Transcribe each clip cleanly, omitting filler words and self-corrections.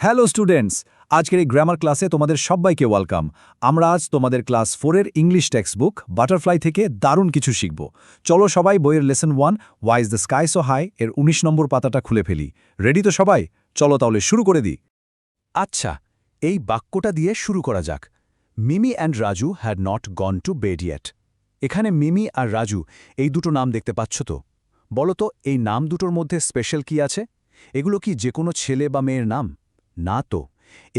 Hello students, আজকের এই grammar ক্লাসে তোমাদের সবাইকে ওয়েলকাম। আমরা আজ তোমাদের ক্লাস 4-এর ইংলিশ টেক্সট বুক বাটারফ্লাই থেকে দারুণ কিছু শিখব। চলো সবাই বইয়ের lesson 1 why is the sky so high এর 19 নম্বর পাতাটা খুলে ফেলি। রেডি তো সবাই? চলো তাহলে শুরু করে দিই। আচ্ছা, এই বাক্যটা দিয়ে শুরু করা যাক। Mimi and Raju had not gone to bed yet. এখানে মিমি আর রাজু এই দুটো নাম দেখতে পাচ্ছ তো? বলো তো এই নাম দুটোর মধ্যে স্পেশাল কি আছে? এগুলো কি যে কোনো ছেলে বা মেয়ের নাম? না তো,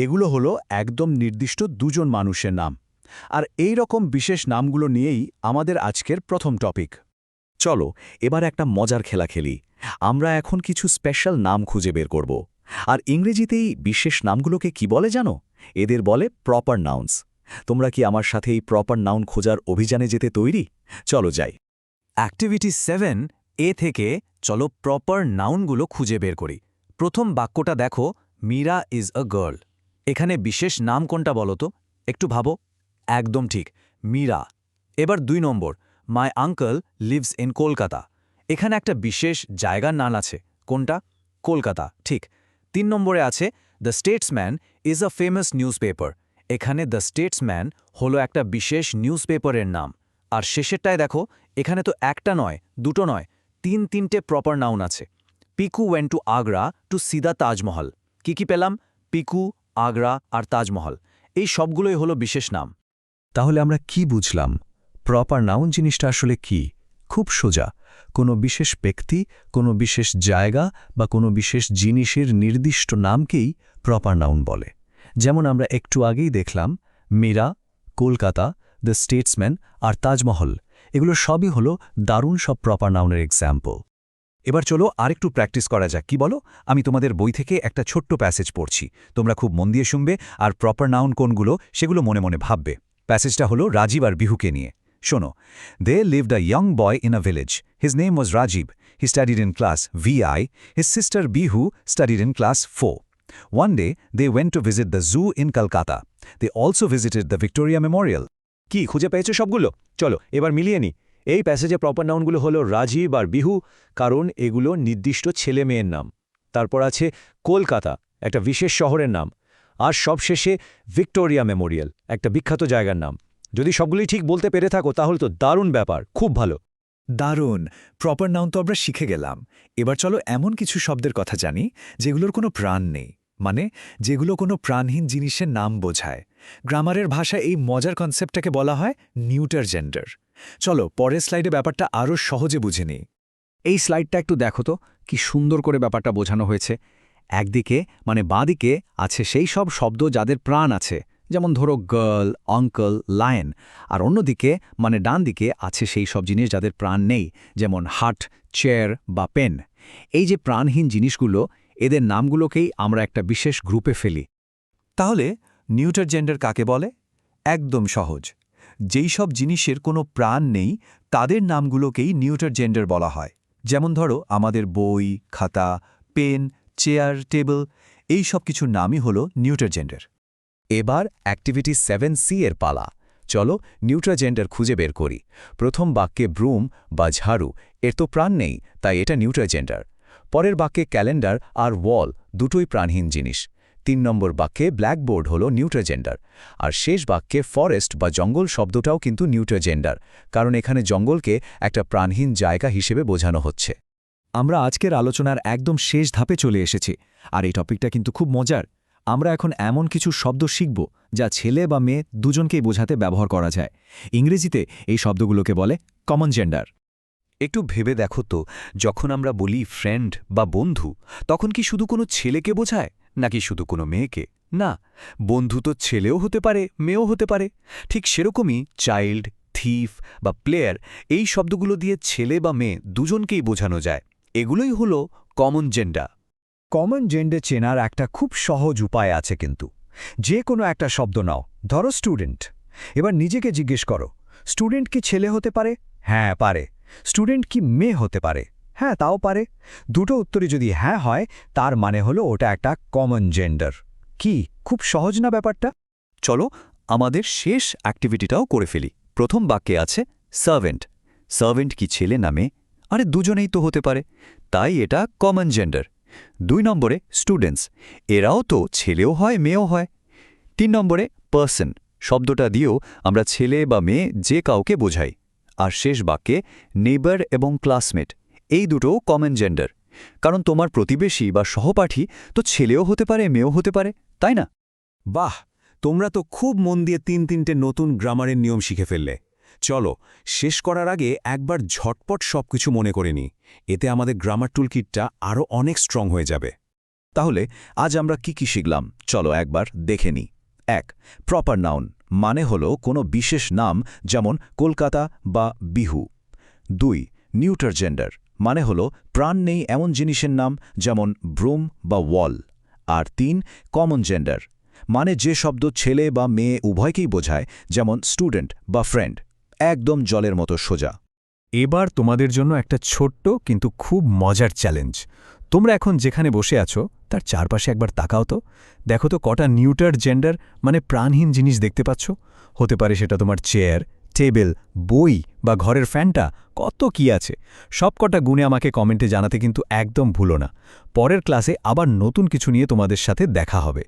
এগুলো হলো একদম নির্দিষ্ট দুজন মানুষের নাম। আর এই রকম বিশেষ নামগুলো নিয়েই আমাদের আজকের প্রথম টপিক। চলো এবার একটা মজার খেলা খেলি। আমরা এখন কিছু স্পেশাল নাম খুঁজে বের করব। আর ইংরেজিতেই বিশেষ নামগুলোকে কি বলে জানো? এদের বলে প্রপার নাউন্স। তোমরা কি আমার সাথে এই প্রপার নাউন খোঁজার অভিযানে যেতে তৈরি? চলো যাই। অ্যাক্টিভিটি 7 এ থেকে চলো প্রপার নাউনগুলো খুঁজে বের করি। প্রথম বাক্যটা দেখো, মীরা ইজ আ গার্ল। এখানে বিশেষ নাম কোনটা বলো তো? একটু ভাবো। একদম ঠিক, মীরা। এবার 2 নম্বর, মাই আঙ্কল লিভস ইন কলকাতা। এখানে একটা বিশেষ জায়গার নাম আছে। কোনটা? কলকাতা, ঠিক। 3 নম্বরে আছে the Statesman is a famous newspaper. এখানে দ্য স্টেটসম্যান হলো একটা বিশেষ নিউজপেপারের নাম। আর শেষেরটায় দেখো, এখানে তো একটা নয়, দুটো নয়, তিনটে প্রপার নাউন আছে। Piku went to Agra to see the Taj Mahal. কি পেলাম? পিকু, আগ্রা আর তাজমহল, এই সবগুলোই হলো বিশেষ নাম। তাহলে আমরা কি বুঝলাম? প্রপার নাউন জিনিসটা আসলে কি? খুব সোজা। কোনো বিশেষ ব্যক্তি, কোনো বিশেষ জায়গা বা কোনো বিশেষ জিনিসের নির্দিষ্ট নামকেই প্রপার নাউন বলে। যেমন আমরা একটু আগেই দেখলাম, মীরা, কলকাতা, দ্য স্টেটসম্যান আর তাজমহল, এগুলো সবই হলো দারুণ সব প্রপার নাউনের এক্সাম্পল। এবার চলো আরেকটু প্র্যাকটিস করা যাক, কি বলো? আমি তোমাদের বই থেকে একটা ছোট্ট প্যাসেজ পড়ছি। তোমরা খুব মন দিয়ে শুনবে আর প্রপার নাউন কোনগুলো সেগুলো মনে মনে ভাববে। প্যাসেজটা হলো রাজীব আর বিহুকে নিয়ে। শোনো, they lived a young boy in a village. His name was Rajiv. He studied in class VI. His sister Bihu studied in class 4. One day, they went to visit the zoo in Kolkata. They also visited the Victoria Memorial. কি খুঁজে পেয়েছো সবগুলো? চলো এবার মিলিয়ে নি। এই প্যাসেজে proper নাউনগুলো হলো রাজীব আর বিহু, কারণ এগুলো নির্দিষ্ট ছেলে মেয়ের নাম। তারপর আছে কলকাতা, একটা বিশেষ শহরের নাম। আর সবশেষে ভিক্টোরিয়া মেমোরিয়াল, একটা বিখ্যাত জায়গার নাম। যদি সবগুলি ঠিক বলতে পেরে থাকো তাহলে তো দারুণ ব্যাপার, খুব ভালো। দারুণ! প্রপার নাউন তো আমরা শিখে গেলাম। এবার চলো এমন কিছু শব্দের কথা জানি যেগুলোর কোনো প্রাণ নেই, মানে যেগুলো কোনো প্রাণহীন জিনিসের নাম বোঝায়। গ্রামারের ভাষায় এই মজার কনসেপ্টটাকে বলা হয় নিউটার জেন্ডার। চলো পরের স্লাইডে ব্যাপারটা আরও সহজে বুঝে নিই। এই স্লাইডটা একটু দেখো তো, কি সুন্দর করে ব্যাপারটা বোঝানো হয়েছে। একদিকে মানে বাঁদিকে আছে সেই সব শব্দ যাদের প্রাণ আছে, যেমন ধরো গার্ল, অঙ্কল, লায়ন। আর অন্যদিকে মানে ডান দিকে আছে সেই সব জিনিস যাদের প্রাণ নেই, যেমন হাট, চেয়ার বা পেন। এই যে প্রাণহীন জিনিসগুলো, এদের নামগুলোকেই আমরা একটা বিশেষ গ্রুপে ফেলি। তাহলে নিউটার জেন্ডার কাকে বলে? একদম সহজ। যেই সব জিনিসের কোনো প্রাণ নেই তাদের নামগুলোকেই নিউটার জেন্ডার বলা হয়। যেমন ধরো আমাদের বই, খাতা, পেন, চেয়ার, টেবিল, এই সব কিছুর নামই হলো নিউটার জেন্ডার। এবার অ্যাক্টিভিটি 7C এর পালা। চলো নিউট্রাল জেন্ডার খুঁজে বের করি। প্রথম বাক্যে ব্রুম বা ঝাড়ু, এর তো প্রাণ নেই, তাই এটা নিউট্রাল জেন্ডার। পরের বাক্যে ক্যালেন্ডার আর ওয়াল দুটোই প্রাণহীন জিনিস। 3 নম্বর বাক্যে ব্ল্যাকবোর্ড হলো নিউট্রাল জেন্ডার। আর শেষ বাক্যে ফরেস্ট বা জঙ্গল শব্দটাও কিন্তু নিউট্রাল জেন্ডার, কারণ এখানে জঙ্গলকে একটা প্রাণহীন জায়গা হিসেবে বোঝানো হচ্ছে। আমরা আজকের আলোচনার একদম শেষ ধাপে চলে এসেছি, আর এই টপিকটা কিন্তু খুব মজার। আমরা এখন এমন কিছু শব্দ শিখব যা ছেলে বা মেয়ে দুজনকেই বোঝাতে ব্যবহার করা যায়। ইংরেজিতে এই শব্দগুলোকে বলে কমন জেন্ডার। একটু ভেবে দেখো তো, যখন আমরা বলি ফ্রেন্ড বা বন্ধু, তখন কি শুধু কোনো ছেলেকে বোঝায় নাকি শুধু কোনো মেয়েকে? না, বন্ধু তো ছেলেও হতে পারে, মেয়েও হতে পারে। ঠিক সেরকমই চাইল্ড, থিফ বা প্লেয়ার, এই শব্দগুলো দিয়ে ছেলে বা মেয়ে দুজনকেই বোঝানো যায়। এগুলোই হলো কমন জেন্ডার। কমন জেন্ডার চেনার একটা খুব সহজ উপায় আছে কিন্তু। যে কোনো একটা শব্দ নাও, ধরো স্টুডেন্ট। এবার নিজেকে জিজ্ঞেস করো, স্টুডেন্ট কি ছেলে হতে পারে? হ্যাঁ পারে। স্টুডেন্ট কি মেয়ে হতে পারে? হ্যাঁ তাও পারে। দুটো উত্তরই যদি হ্যাঁ হয়, তার মানে হলো ওটা একটা কমন জেন্ডার। কি খুব সহজ না ব্যাপারটা? চলো আমাদের শেষ অ্যাক্টিভিটিটাও করে ফেলি। প্রথম বাক্যে আছে সার্ভেন্ট। সার্ভেন্ট কি ছেলে না মেয়ে? আরে দুজনেই তো হতে পারে, তাই এটা কমন জেন্ডার। 2 নম্বরে স্টুডেন্টস, এরাও তো ছেলেও হয় মেয়েও হয়। 3 নম্বরে পার্সন, শব্দটা দিয়েও আমরা ছেলে বা মেয়ে যে কাউকে বোঝাই। আর শেষ বাক্যে নেইবার এবং ক্লাসমেট, এই দুটোও কমন জেন্ডার, কারণ তোমার প্রতিবেশী বা সহপাঠী তো ছেলেও হতে পারে মেয়েও হতে পারে, তাই না? বাহ, তোমরা তো খুব মন দিয়ে 3-3টে নতুন গ্রামারের নিয়ম শিখে ফেললে। চলো, শেষ করার আগে একবার ঝটপট সবকিছু মনে করে নিই। এতে আমাদের গ্রামার টুলকিটটা আরও অনেক স্ট্রং হয়ে যাবে। তাহলে আজ আমরা কি শিখলাম, চলো একবার দেখে নিই। 1. প্রপার নাউন মানে হলো কোনো বিশেষ নাম, যেমন কলকাতা বা বিহু। 2. নিউটার জেন্ডার মানে হলো প্রাণ নেই এমন জিনিসের নাম, যেমন ব্রুম বা ওয়াল। আর 3. কমন জেন্ডার মানে যে শব্দ ছেলে বা মেয়ে উভয়কেই বোঝায়, যেমন স্টুডেন্ট বা ফ্রেন্ড। একদম জলের মতো সোজা। এবার তোমাদের জন্য একটা ছোট্ট কিন্তু খুব মজার চ্যালেঞ্জ। তোমরা এখন যেখানে বসে আছো তার চারপাশে একবার তাকাও তো, দেখো তো কটা নিউটার জেন্ডার মানে প্রাণহীন জিনিস দেখতে পাচ্ছ। হতে পারে সেটা তোমার চেয়ার, টেবিল, বই বা ঘরের ফ্যানটা, কত কি আছে। সবকটা গুণে আমাকে কমেন্টে জানাতে কিন্তু একদম ভুলো না। পরের ক্লাসে আবার নতুন কিছু নিয়ে তোমাদের সাথে দেখা হবে।